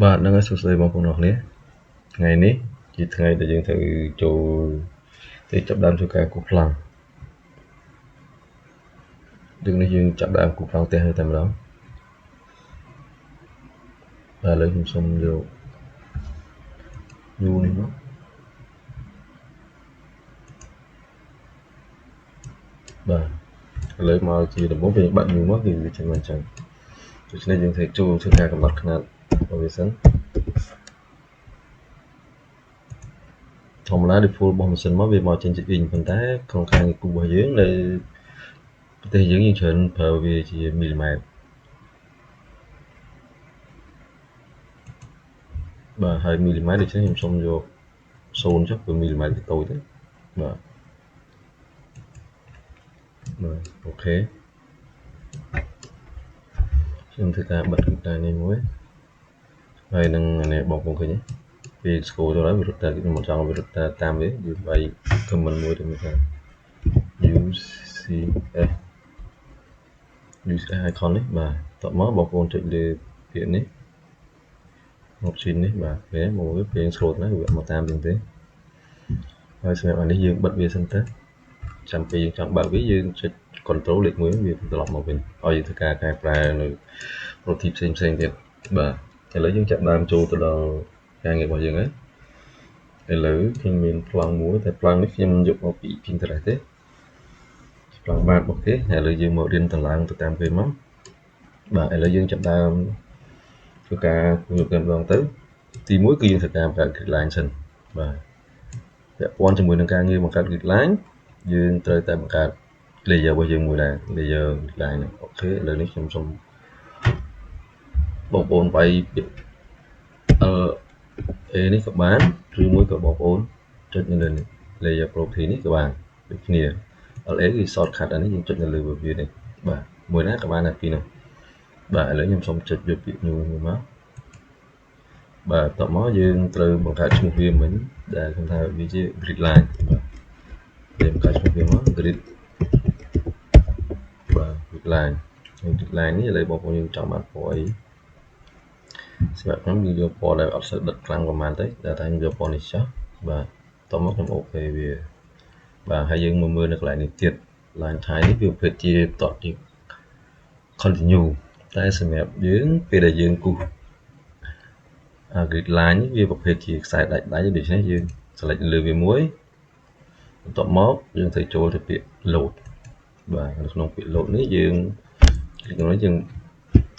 បាទនឹងឲ្យសួស្តីបងប្អូនអរគ្នាថ្ងៃនេះជាថ្ងៃដែលយើងត្រូវចូលទៅចាប់ដើមធ្វើការគូប្លង់ដូចនេះយើងចាប់ដើមគូប្លង់ផ្ទះទៅតែម្ដងបាទឥឡូវខ្ញុំសូមយកយូនេះមកបាទឥឡូវមកជាដំបូងពេលបាត់យូមកគឺវាចេញមកអញ្ចឹងដូច្នេះយើងត្រូវចូលធ្វើការកំណត់ຂະຫນាតរបស់វាសិនធម្មតា default របស់ម៉ាស៊ីនមកវាមកចេញជា inch ប៉ុន្តែក្នុងការងារគូរបស់យើងនៅប្រទេសយើងច្រើនប្រើវាជាមីលីម៉ែត្របាទហើយមីលីម៉ែត្រដូច្នេះខ្ញុំសូមយក0ចុះព្រោះមីលីម៉ែត្រវាតូចទេបាទអូខេខ្ញុំធ្វើការបិទគូតានេះមួយហើយនឹងនេះបងប្អូនឃើញទេពេលស្គាល់ទៅហើយវារត់តែខ្ញុំមិនចង់វារត់តែតាមវាវា comment មួយទៅមើលថា use icon នេះបាទតបមកបងប្អូនចុចលើពាក្យនេះ option នេះបាទពេលមកវាពេល scroll ទៅវាមកតាមយើងទេហើយសម្រាប់អានេះយើងបិទវាសិនទៅចាំពេលយើងចង់បើកវាយើងចុច control លេខ1វាត្រឡប់មកវិញឲ្យយើងធ្វើការកែប្រែនៅ property ផ្សេងទៀតបាទឥឡូវយើងចាប់ដើមចូលទៅដល់ការងាររបស់យើងហើយឥឡូវខ្ញុំមានប្លង់មួយតែប្លង់នេះខ្ញុំយកមកពី Pinterest ទេប្លង់បាទអូខេឥឡូវយើងមករៀនតម្លើងទៅតាមគេមកបាទឥឡូវយើងចាប់ដើមធ្វើការយកតែម្ដងទៅទី1គឺយើងធ្វើការបង្កើត grid line សិនបាទពាក់ព័ន្ធជាមួយនឹងការងារបង្កើត grid line យើងត្រូវតែបង្កើត layer របស់យើងមួយដែរ layer grid line អូខេឥឡូវនេះខ្ញុំសូមបងប្អូនបាយពាក្យA នេះក៏បានឬមួយក៏បងប្អូនចុចនៅលើនេះ layer property នេះក៏បានដូចគ្នា LA គឺ shortcut អានេះយើងចុចនៅលើវានេះបាទមួយណាក៏បានដែរពីរនោះបាទឥឡូវខ្ញុំសូមចុចយកពាក្យ new នេះមកបាទតមកយើងត្រូវបង្កើតឈ្មោះវាមិញដែលខ្ញុំថាវាជា grid line បាទយើងបង្កើតឈ្មោះវាមក grid បាទ grid line នេះឥឡូវបងប្អូនយើងចង់បានពណ៌អីសម្រាប់ខ្ញុំយើងយកពណ៌ដែលអត់សូវដិតខ្លាំងប្រហែលទេតែខ្ញុំយកពណ៌នេះចុះបាទតមកខ្ញុំអូខេវាបាទហើយយើងមកមើលនៅកន្លែងនេះទៀត line type នេះវាប្រភេទជាតតជា continue តែសម្រាប់យើងពេលដែលយើងគូសgrid line នេះវាប្រភេទជាខ្សែដាច់ដូច្នេះយើង select លើវាមួយបន្ទាប់មកយើងត្រូវចូលទៅពាក្យ load បាទនៅក្នុងពាក្យ load នេះយើងក្នុងនេះយើង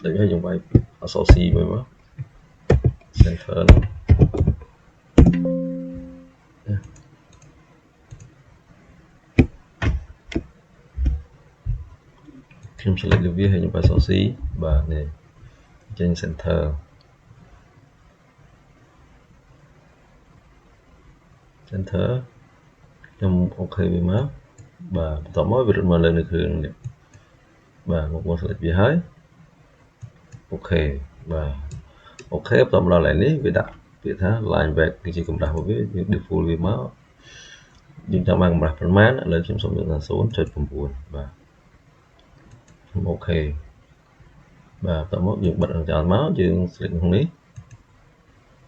ដូចឲ្យយើងវាយអក្សរ C មួយមក center នេះខ្ញុំ select លើវាហើយខ្ញុំវាយអក្សរ C បាទនេះចេញ center ខ្ញុំអូខេវាមកបាទបន្ទាប់មកវារត់មកលើនៅគ្រឿងនេះបាទមកបង select វាហើយអូខេបាទអូខេបន្ទាប់មកដល់កន្លែងនេះវាដាក់ពាក្យថា line weight គឺជាកម្រាស់របស់វាយើង default វាមកយើងចង់បានកម្រាស់ប្រមាណឥឡូវខ្ញុំសូមយកថា 0.9 បាទខ្ញុំអូខេបាទបន្ទាប់មកយើងបិទចោលមកយើង select ក្នុងនេះ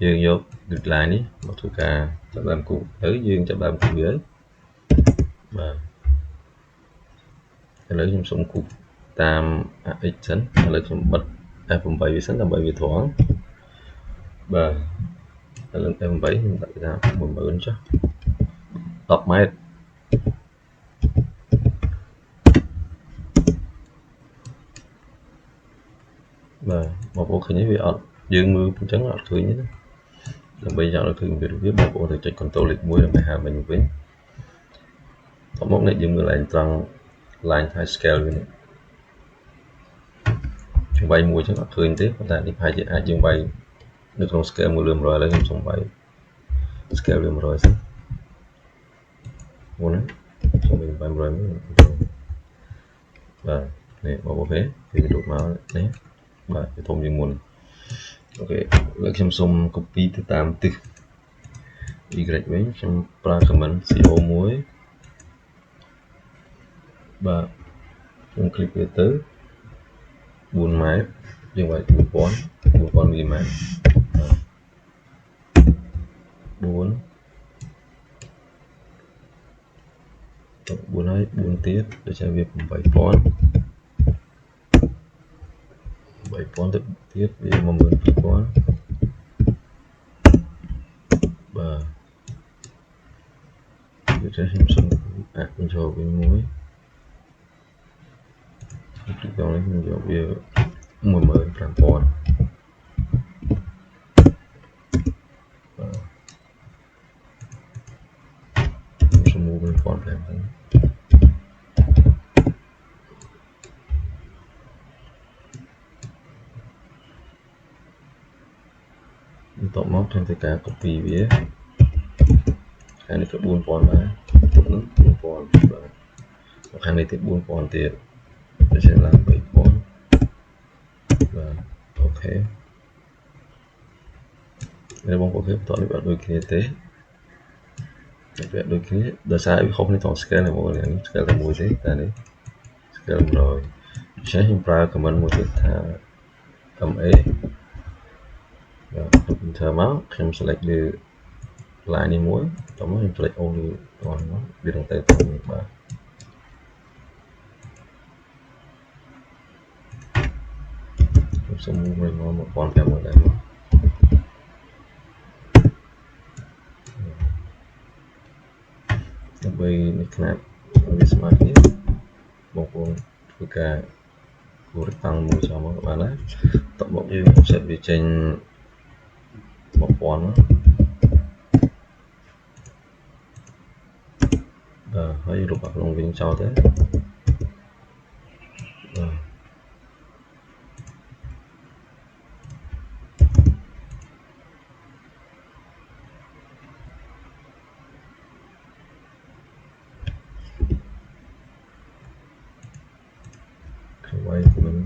យើងយក grid line នេះមកធ្វើការចាប់ដើមគូទៅយើងចាប់ដើមគូវាបាទឥឡូវខ្ញុំសូមគូតាម AX សិនឥឡូវខ្ញុំបិទ F8 វាសិនដើម្បីវាត្រង់បាទឥឡូវ F8 ខ្ញុំដាក់ថា 10000 ចុះ10ម៉ែត្របាទបងប្អូនឃើញវាអត់យើងមើលអញ្ចឹងអត់ឃើញទេណាដើម្បីចង់ឲ្យឃើញវារបៀបបងប្អូនត្រូវចុច control លេខ1ដើម្បីហៅវិញតមកនេះយើងមើលឡើងត្រង់ line type scale វានេះខ្ញុំវាយមួយអញ្ចឹងអត់ឃើញទេប៉ុន្តែនេះប្រហែលជាអាចយើងវាយនៅក្នុង scale 1 លើ 100 ឥឡូវខ្ញុំសូមវាយ scale លើ 100 សិនមុនសូមវាយ100មួយបាទនេះបងប្អូនឃើញវាលូតមកនេះបាទវាធំជាងមុនអូខេឥឡូវខ្ញុំសូម copy ទៅតាមទិស y វិញខ្ញុំប្រើ command CO1 បាទខ្ញុំคลิกវាទៅ4ម៉ែត្រយើងវាយ4000មីលីម៉ែត្រ 4 4 ហើយ4ទៀតដូចជាវា 8000 ទៅទៀតវា 12000 បាទវាចេះខ្ញុំសុំអាចបញ្ចូលវាមួយពីតនេះខ្ញុំយកវា 15000 ខ្ញុំសុំ15000ហ្នឹងបន្ទាប់មកខ្ញុំធ្វើការ copy វាខាងនេះក៏ 4000 ដែរទុកនឹង 4000 បាទខាងនេះទៀត 4000 ទៀតដូចជាឡើង 3000 បាទអូខេហើយបងប្អូនឃើញបន្ទាប់នេះអត់ដូចគ្នាទេវាដូចគ្នាដោយសារវាខុសគ្នាត្រង់ scale នេះបងប្អូននេះ scale តែមួយទេតែនេះ scale 100ដូច្នេះខ្ញុំប្រើ comment មួយទៀតថា MA បាទខ្ញុំ enter មកខ្ញុំ select លើ line នេះមួយតោះមកខ្ញុំ select only តោះមកវានឹងទៅតាមនេះបាទខ្ញុំសុំមួយមក 1500 ដែរមកដើម្បីនេះខ្នាតវាស្មើគ្នាបងប្អូនធ្វើការគូរតាំងមួយចូលមកបានហើយតបមកយើង offset វាចេញ 1000 ហើយរូបអាក្នុងវិញចោលទៅខ្ញុំវាយមិន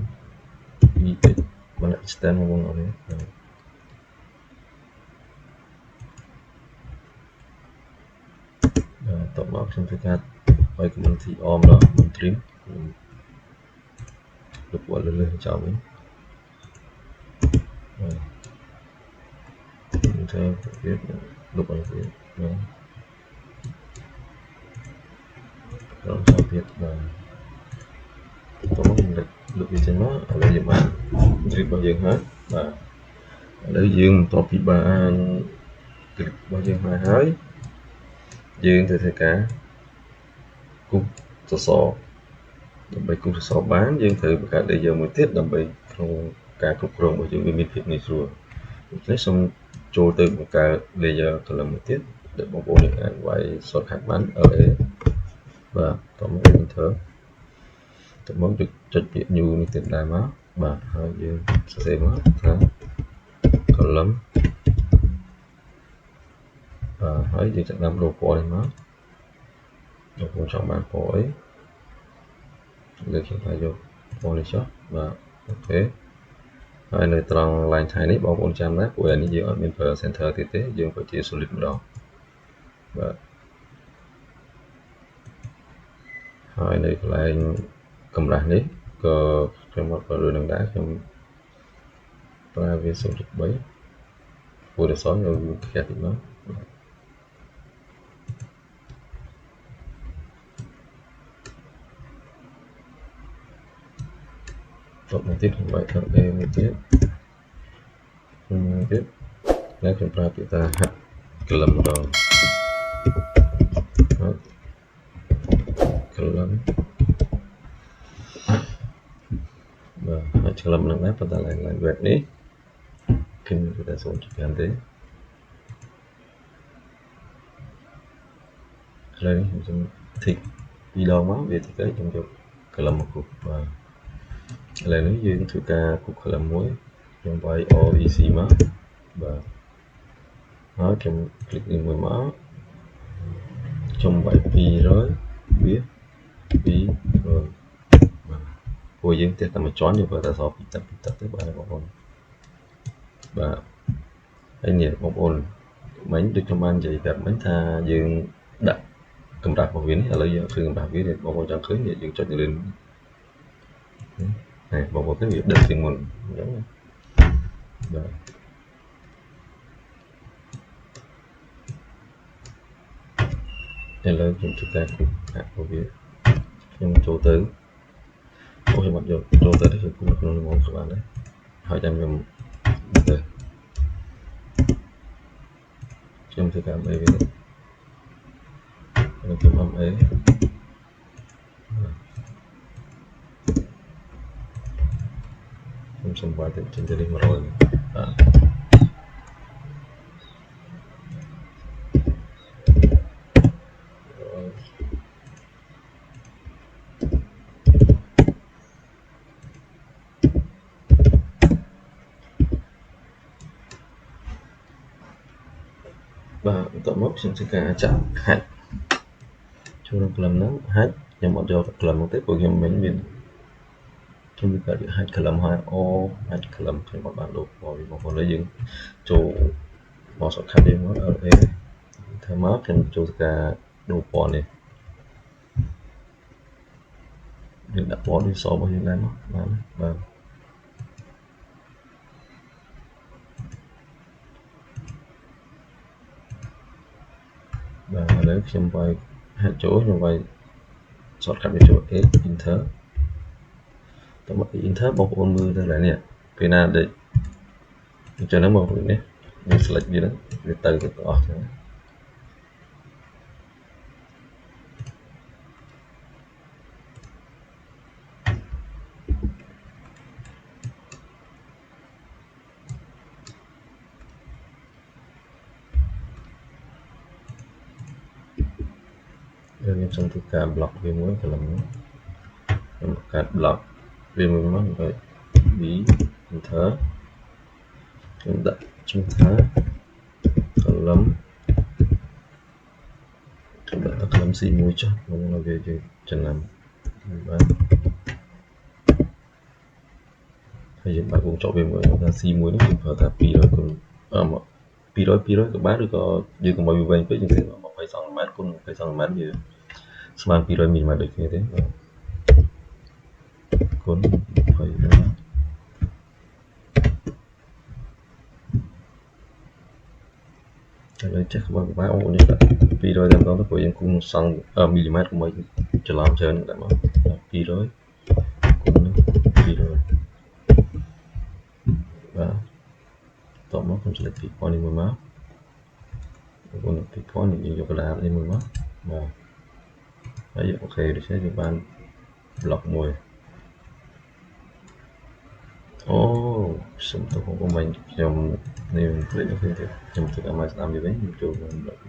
ពីតិចមិន extend មកបងប្អូននេះតបមកខ្ញុំធ្វើការវាយ comment T on ម្ដង trim លុបលើលើចោលវិញធ្វើវាលុបឲ្យវាដល់ចូលទៀតបាទតោះខ្ញុំលុបវាចេញមកឥឡូវយើងបាន trip របស់យើងហើយបាទឥឡូវយើងបន្ទាប់ពីបាន trip របស់យើងហើយយើងទៅធ្វើការគូសសរដើម្បីគូសសរបានយើងត្រូវបង្កើត layer មួយទៀតដើម្បីក្នុងការគ្រប់គ្រងរបស់យើងវាមានភាពងាយស្រួលដូច្នេះសូមចូលទៅបង្កើត layer column មួយទៀតដែលបងប្អូនអាចវាយ shortcut បាន LA បាទតោះមក enter ទៅមកចុចពាក្យ new នេះទៀតដែរមកបាទហើយយើងសរសេរមកថា column ហើយយើងចាប់ដាក់ logo នេះមកបងប្អូនចង់បានពណ៌អីលើកខ្ញុំថាយកពណ៌នេះចុះបាទអូខេហើយនៅត្រង់ line ថៃនេះបងប្អូនចាំណាព្រោះអានេះយើងអត់មានប្រើ center ទៀតទេយើងប្រើជា solid ម្ដងបាទហើយនៅកន្លែងកម្រាស់នេះក៏ខ្ញុំអត់ប្រើរឿងនឹងដែរខ្ញុំប្រើវា solid 3ព្រោះតែសោះយើងខ្ជិះតិចមកតបមកទៀតខ្ញុំបាយខាង A មួយទៀតហើយខ្ញុំប្រើពាក្យថាហាត់ក្លឹមម្ដងហាត់ក្លឹមបាទហាត់ក្លឹមនឹងដែរប៉ុន្តែឡើង web នេះខ្ញុំគឺតែ0.5ទេឥឡូវខ្ញុំសូម tick 2ដងមកវាតិចទៅខ្ញុំយកក្លឹមមកគូសបាទឥឡូវនេះយើងធ្វើការគូសក្លឹមមួយខ្ញុំវាយ OEC មកបាទហើយខ្ញុំคลิกនេះមួយមកខ្ញុំវាយ200វា200បាទព្រោះយើងផ្ទះតែមួយជាន់យើងប្រើតែសពីទឹកទៅបាទបងប្អូនបាទហើយនេះបងប្អូនមិញដូចខ្ញុំបាននិយាយប្រាប់មិញថាយើងដាក់កម្រាស់របស់វានេះឥឡូវយើងឃើញកម្រាស់វាបងប្អូនចង់ឃើញយើងចុចលើនេះបងប្អូនទៅវាដឹកជាងមុនអញ្ចឹងបាទ để lời chúng ta của việc nhưng chỗ tới ôi mặc dù chỗ tới thì cũng là một các bạn đấy hỏi cho mình từ trong thực cảm ấy với cái âm ấy không xong bài trên trên đi mà rồi và tổng mốc chúng ta chạm hạnh cho nó làm nó hạnh nhưng mà cho làm một tiếp của game mình mình chúng ta được hạnh làm hai ô hạnh làm thì một bản đồ vào một phần lấy dựng chỗ một số khác đi nó ở đây thay mát thì chúng ta đồ bỏ này mình đã bỏ đi số bao nhiêu này và đấy xem vài hai chỗ như vậy sót cắt chỗ S Inter tôi mất Inter bọc ôn mưa đây là nè cái nào để cho nó màu này mình select gì đó để từ cái tỏ rồi em xong tất cả block về muốn phải làm một cái block về mình mất vậy bí Inter chúng ta column chúng ta column xì mũi cho nó về chân làm hay những bạn cũng chọn về mũi ta xì mũi nó cũng phải ta pi rồi còn pi rồi các bác được có như còn bao nhiêu vậy như thế mà phải xong mát cũng phải xong mát gì sman pi rồi mình mà được như thế cuốn phải đây chắc các bác ổn nhất pi rồi làm đó nó phải cũng xong mm của mình cho làm chơi nữa mà pi rồi cũng pi rồi và tổng nó không select pick point đi mà còn pick point thì cho cái đi mà và đấy ok để sẽ cho bạn block mùi sum tôi không có mình trong nên để nó không thể trong tất cả mọi làm như vậy mình cho mình block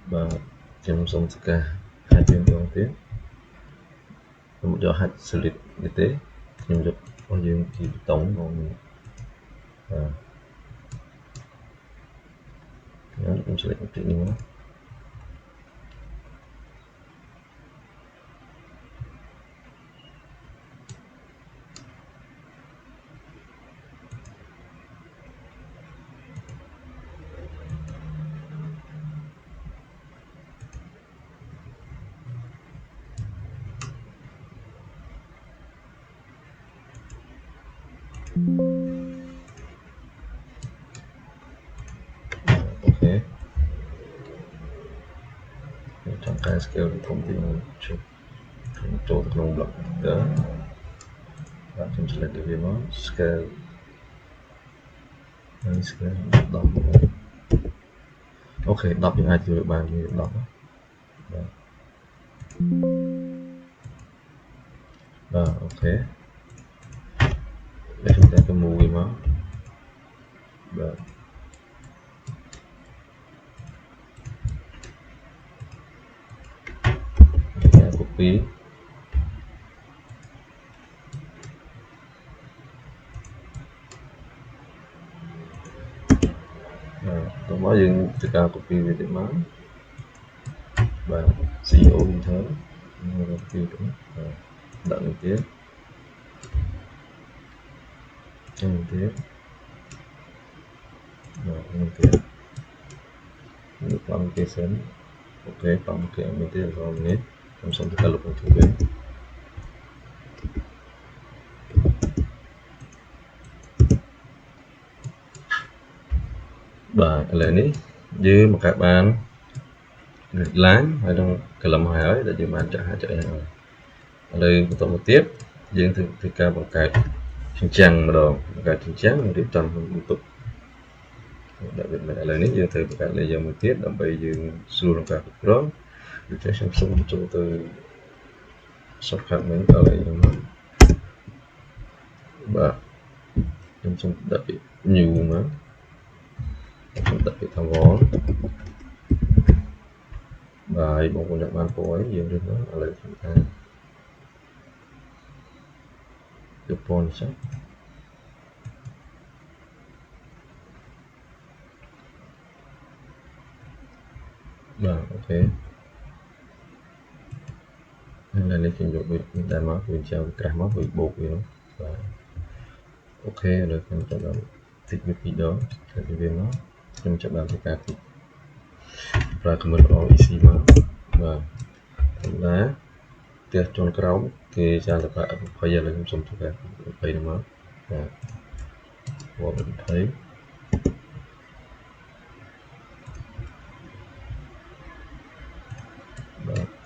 và trong xong tất cả hai tiếng đầu tiên một cho hai select như thế nhưng được bao nhiêu thì tổng còn nó cũng select một chút nữa ok trong cái scale thông tin chút chỗ thực lòng block đó và chúng select được nó scale scale đọc ok đọc những ai chưa bàn thì đọc ok để chúng ta cái mùi máu và copy tôi nói dừng tất cả copy về điểm máu và CO như thế copy đúng đặng tiếp trong tiếp rồi tiếp được làm cái sến ok làm cái mình tiếp rồi mình hết trong xong tất cả lục một thứ bên បាទឥឡូវនេះយើងមកកើតបាន grid line ហើយនឹង column ហើយដែលយើងបានចាក់ហើយឥឡូវបន្តមកទៀតយើងធ្វើការបង្កើតជញ្ជាំងម្ដងបង្កើតជញ្ជាំងនិងរៀបចំបន្ទប់ដាក់វាឥឡូវនេះយើងត្រូវបង្កើត layer មួយទៀតដើម្បីយើងស្រួលក្នុងការគ្រប់គ្រងដូច្នេះខ្ញុំសូមចូលទៅ shortcut menu ដល់ហើយបាទខ្ញុំសូមដាក់ពាក្យ new មកខ្ញុំដាក់ពាក្យថា wall បាទបងប្អូនអ្នកបានពណ៌នេះយើងរើសមកឥឡូវខ្ញុំថាយកពណ៌នេះចុះបាទអូខេហើយនេះខ្ញុំយកដូចនេះដែរមកវាចាំក្រាស់មកវាបូកវាបាទអូខេឥឡូវខ្ញុំចាប់ដល់តិចវាពីរដងតែវាមកខ្ញុំចាប់បានធ្វើការតិចប្រើ command EC មកបាទធម្មតាផ្ទះជាន់ក្រោមគេចាលតែប្រើ 20 ឥឡូវខ្ញុំសុំធ្វើការ20នេះមកបាទពណ៌20បាទ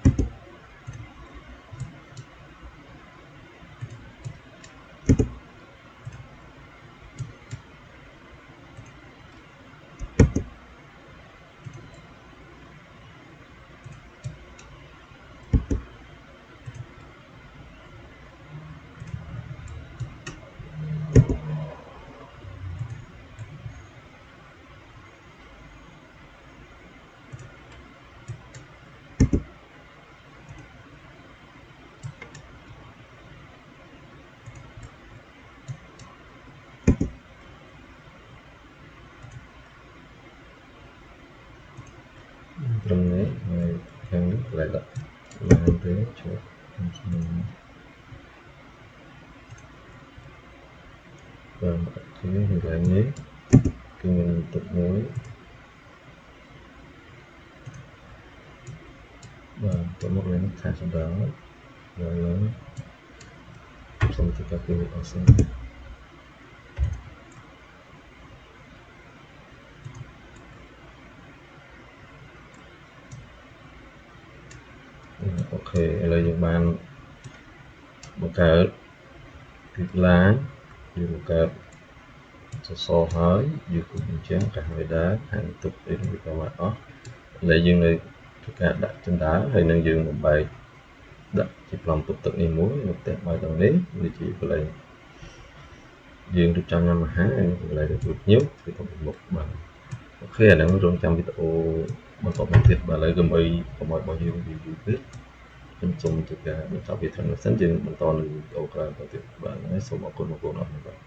ត្រឹមនេះហើយខាងនេះកន្លែងដាក់ឡើងទៅចូលបាទអូខេកន្លែងនេះគឺមានបន្ទប់មួយបាទទៅមកឡើងខាងសម្ដៅហើយឡើងសូមធ្វើការពីអស់សិនអូខេឥឡូវយើងបានបង្កើត grid line យើងបង្កើតសសរហើយយើងគូសអញ្ចឹងកាសមេដាខាងទុកអីវាក៏មកអស់ឥឡូវយើងនៅធ្វើការដាក់ជណ្ដើរហើយនឹងយើងបំបែកដាក់ជាប្លង់ទុកទឹកនេះមួយនៅផ្ទះបាយទាំងនេះវាជាកន្លែងយើងរៀបចំញ៉ាំអាហារហើយកន្លែងទទួលភ្ញៀវគឺទៅមុខបាទអូខេអាហ្នឹងរងចាំវីដេអូបន្តមកទៀតបាទឥឡូវកុំឲ្យរបស់យើងវាយូរពេកខ្ញុំសូមធ្វើការបញ្ចប់វាត្រឹមនេះសិនយើងបន្តនៅវីដេអូក្រោយទៅទៀតបាទសូមអរគុណបងប្អូនអរគុណបាទ